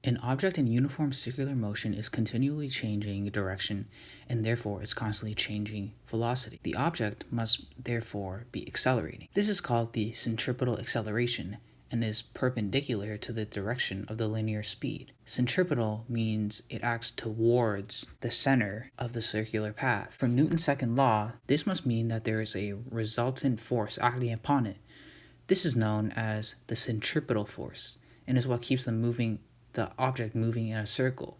An object in uniform circular motion is continually changing direction and therefore is constantly changing velocity. The object must therefore be accelerating. This is called the centripetal acceleration and is perpendicular to the direction of the linear speed. Centripetal means it acts towards the center of the circular path. From Newton's second law, this must mean that there is a resultant force acting upon it. This is known as the centripetal force and is what keeps the object moving in a circle.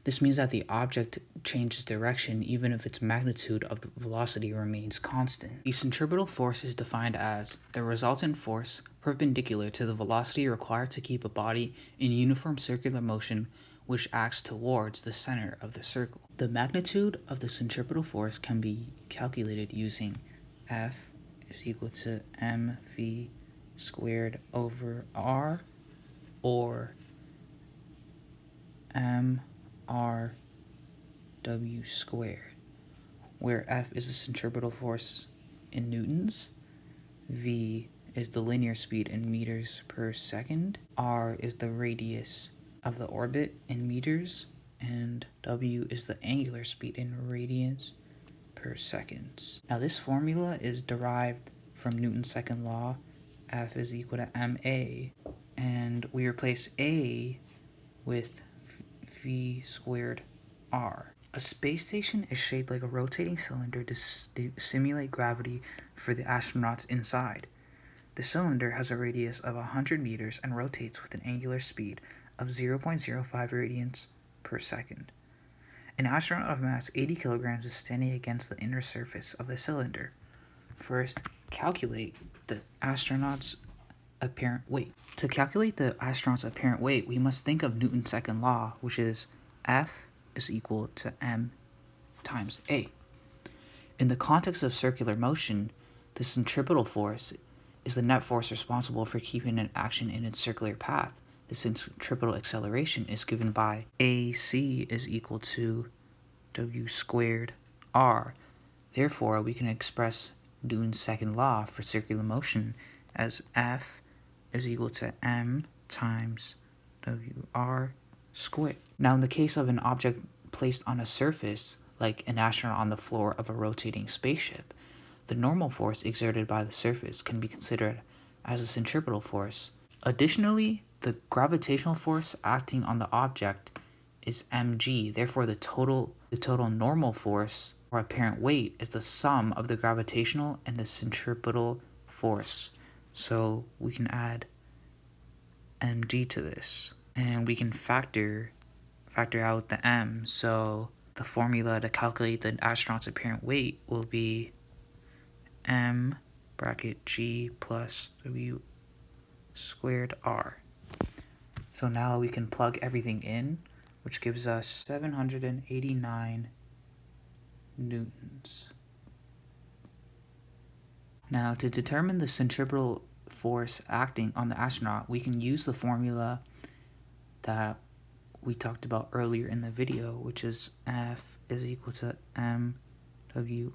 This means that the object changes direction even if its magnitude of the velocity remains constant. The centripetal force is defined as the resultant force perpendicular to the velocity required to keep a body in uniform circular motion which acts towards the center of the circle. The magnitude of the centripetal force can be calculated using F is equal to mv squared over r, or mrw squared, where F is the centripetal force in newtons, v is the linear speed in meters per second, r is the radius of the orbit in meters, and w is the angular speed in radians per seconds. Now this formula is derived from Newton's second law, F is equal to ma, and we replace a with v squared r. A space station is shaped like a rotating cylinder to simulate gravity for the astronauts inside. The cylinder has a radius of 100 meters and rotates with an angular speed of 0.05 radians per second. An astronaut of mass 80 kilograms is standing against the inner surface of the cylinder. First, calculate the astronaut's apparent weight. To calculate the astronaut's apparent weight, we must think of Newton's second law, which is F is equal to m times a. In the context of circular motion, the centripetal force is the net force responsible for keeping an action in its circular path. The centripetal acceleration is given by AC is equal to w squared r. Therefore, we can express Newton's second law for circular motion as F is equal to m times wr squared. Now, in the case of an object placed on a surface, like an astronaut on the floor of a rotating spaceship, the normal force exerted by the surface can be considered as a centripetal force. Additionally, the gravitational force acting on the object is mg. Therefore, the total normal force or apparent weight is the sum of the gravitational and the centripetal force. So we can add mg to this, and we can factor out the m. So the formula to calculate the astronaut's apparent weight will be m bracket g plus w squared r. So now we can plug everything in, which gives us 789 newtons. Now, to determine the centripetal force acting on the astronaut, we can use the formula that we talked about earlier in the video, which is F is equal to mw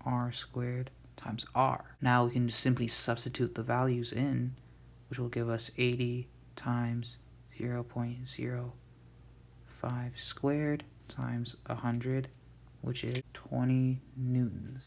r squared times r. Now we can just simply substitute the values in, which will give us 80 times 0.05 squared times 100, which is 20 newtons.